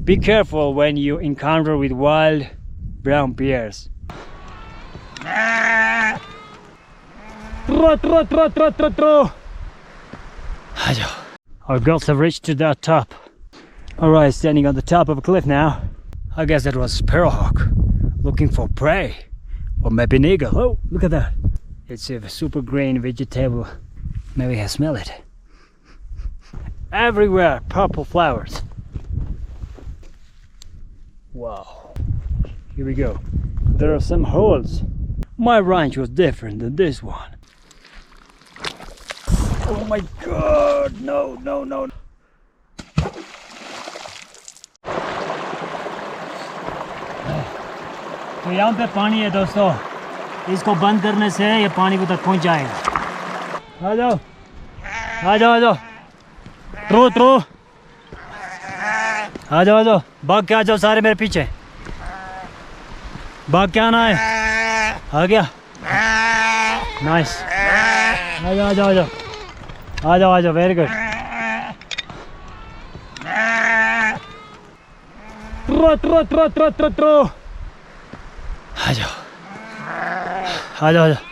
Be careful when you encounter with wild brown bears. Our girls have reached to that top. Alright, standing on the top of a cliff now. I guess that was sparrowhawk looking for prey, or maybe an eagle. Oh, look at that. It's a super green vegetable. Maybe I smell it. Everywhere purple flowers. Wow. Here we go. There are some holes. My ranch was different than this one. Oh my god, no, no, no. तो यहाँ पे पानी है दोस्तों, इसको बंद करने से ये पानी को तक पहुँच जाएगा। आ जाओ, आ जाओ, आ जाओ, ट्रो ट्रो, आ जाओ, आ जाओ, भाग के आ जाओ सारे मेरे पीछे, भाग के आना है। आ गया, नाइस, आ जाओ, आ जाओ, आ जाओ, आ जाओ, आ जाओ, वेरी गुड। ट्रो ट्रो ट्रो ट्रो ट्रो ट्रो, आ जाओ, आ जाओ, आ जाओ।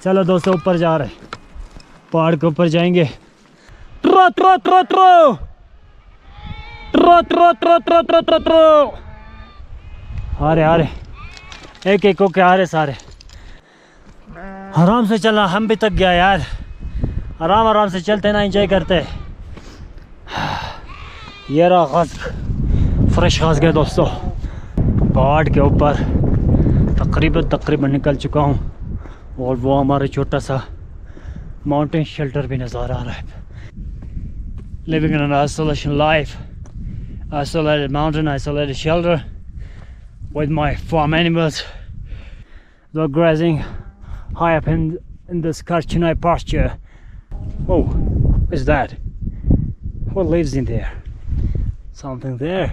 चलो दोस्तों, ऊपर जा रहे, पहाड़ के ऊपर जाएंगे। ट्रो ट्रो ट्रो ट्रो ट्रो ट्रो ट्रो ट्रो ट्रो ट्रो ट्रो, आ रहे, एक एक होके आ रहे सारे। आराम से चलना, हम भी थक गया यार। आराम आराम से चलते ना, एंजॉय करते। ये रहा घास, फ्रेश घास गया दोस्तों। पहाड़ के ऊपर तकरीबन निकल चुका हूँ, और वो हमारे छोटा सा माउंटेन शेल्टर भी नज़र आ रहा है। Living in an isolation life, isolated mountain, isolated shelter with my farm animals. They're grazing high up in this Karchinai pasture. Oh, what's that? What lives in there? Something there,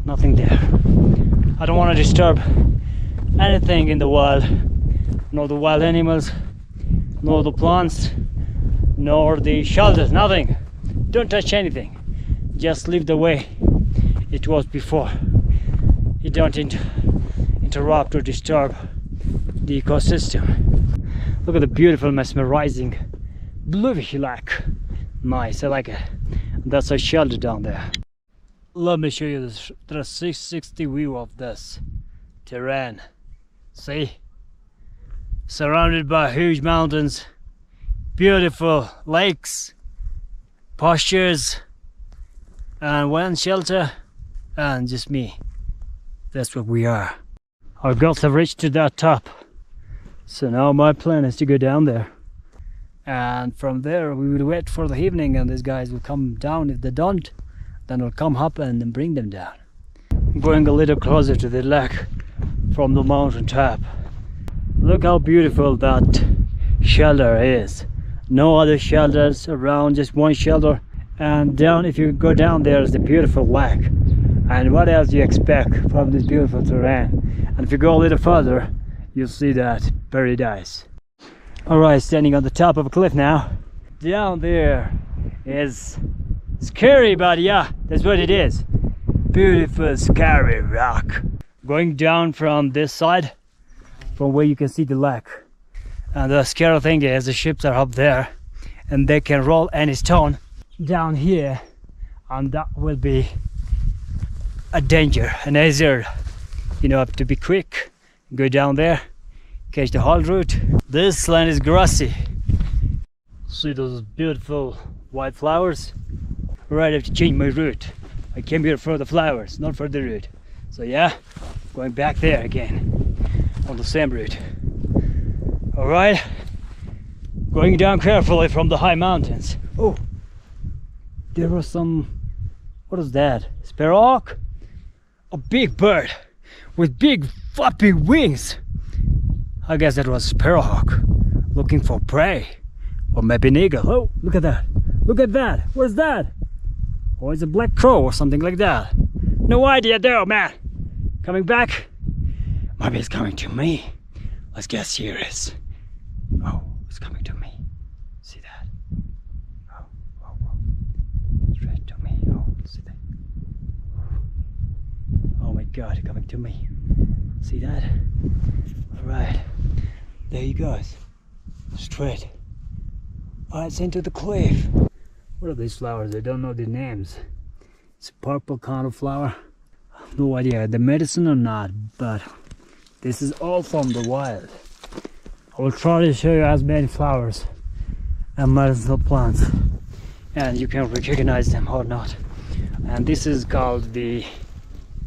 nothing there. I don't want to disturb anything in the world, nor the wild animals, nor the plants, nor the shelters, nothing. Don't touch anything. Just leave the way it was before. You don't interrupt or disturb the ecosystem. Look at the beautiful mesmerizing bluish lake. Nice, I like it. That's a shelter down there. Let me show you this 360 view of this terrain. See? Surrounded by huge mountains, beautiful lakes, pastures, and one shelter, and just me. That's what we are. Our girls have reached to that top, so now my plan is to go down there, and from there we will wait for the evening, and these guys will come down. If they don't, then we'll come up and then bring them down. Going a little closer to the lake from the mountain top. Look how beautiful that shelter is. No other shelters around, just one shelter. And down, if you go down there, is the beautiful lake. And what else do you expect from this beautiful terrain? And if you go a little further, you'll see that paradise. Alright, standing on the top of a cliff now. Down there is scary, but yeah, that's what it is. Beautiful, scary rock. Going down from this side, from where you can see the lake. And the scary thing is the ships are up there, and they can roll any stone down here, and that will be a danger, an hazard. You know, have to be quick, go down there, catch the haul route. This land is grassy. See those beautiful white flowers? Right, I have to change my route. I came here for the flowers, not for the route. So yeah, going back there again on the same route. All right, going down carefully from the high mountains. Oh, there was some, what is that? Sparrowhawk? A big bird with big flapping wings. I guess that was sparrowhawk looking for prey, or maybe an eagle. Oh, look at that! Look at that! What's that? Oh, it's a black crow or something like that. No idea though, man. Coming back? Maybe it's coming to me. Let's get serious. Oh, it's coming to me. See that? Oh, oh, oh. Straight to me. Oh, see that? god, coming to me. See that? Alright. There he goes. Straight. Oh, it's into the cliff. What are these flowers? I don't know the names. It's a purple kind of flower. No idea the medicine or not, but this is all from the wild. I will try to show you as many flowers and medicinal plants, and you can recognize them or not. And this is called the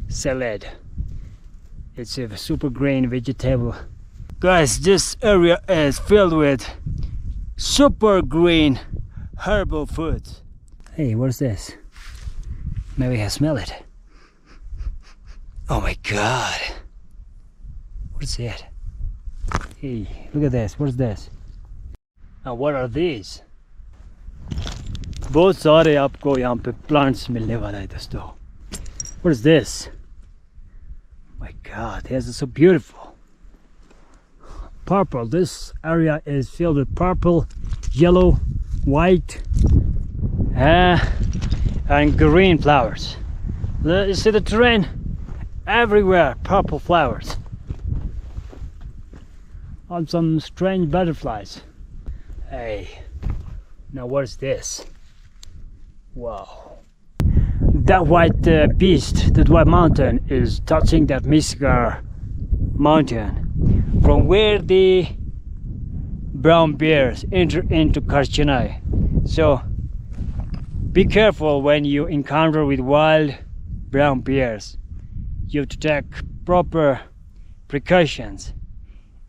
salad. It's a super green vegetable. Guys, this area is filled with super green herbal foods. Hey, what's this? Maybe I smell it. Oh my god. What is it? Hey, look at this. What's this? Now what are these? बहुत सारे आपको यहाँ पे plants मिलने वाला है दोस्तों. What is this? My god, this is so beautiful. Purple. This area is filled with purple, yellow, white, and green flowers. You see the terrain? Everywhere purple flowers. On some strange butterflies. Hey, now what is this? Wow. That white beast, that white mountain is touching that Misgar Mountain, from where the brown bears enter into Karchanai. So be careful when you encounter with wild brown bears. You have to take proper precautions.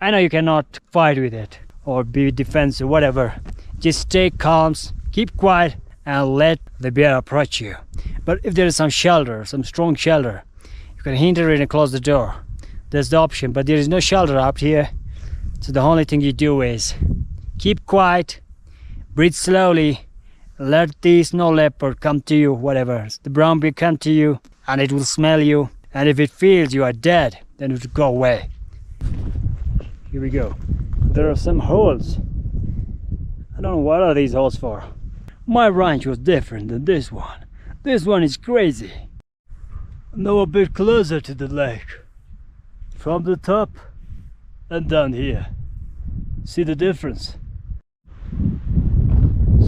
I know you cannot fight with it or be defensive, whatever. Just stay calm, keep quiet, and let the bear approach you. But if there is some shelter, some strong shelter, you can hinder it and close the door. That's the option, but there is no shelter up here. So the only thing you do is keep quiet, breathe slowly, let the snow leopard come to you, whatever. The brown bear come to you, and it will smell you. And if it feels you are dead, then it will go away. Here we go. There are some holes. I don't know what are these holes for. My ranch was different than this one. This one is crazy. Now a bit closer to the lake. From the top and down here. See the difference?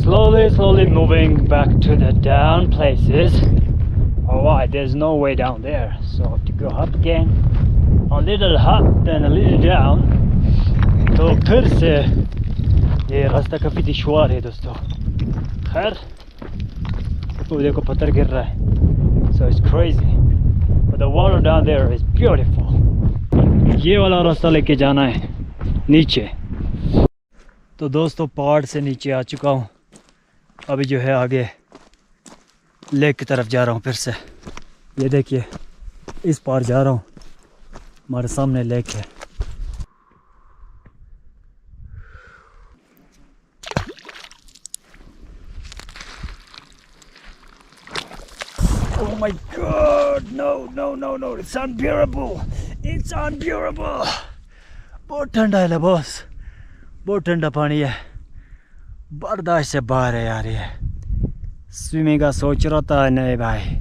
Slowly moving back to the down places. Alright, there's no way down there, so I have to go up again. A little up, then a little down. तो फिर से ये रास्ता काफी दुश्वार है दोस्तों. खैर, तो देखो पत्थर गिर रहा है. So it's crazy, but the water down there is beautiful. ये वाला रास्ता लेके जाना है नीचे. तो दोस्तों पहाड़ से नीचे आ चुका हूँ. अभी जो है आगे लेक की तरफ जा रहा हूँ फिर से. ये देखिए इस पार जा रहा हूँ. हमारे सामने लेक है. Oh my god, no, it's unbearable. It's unbearable. बहुत ठंडा है बॉस. बहुत ठंडा पानी है. बर्दाश्त से बाहर है यार. ये स्विमिंग का सोच रहा था नहीं भाई.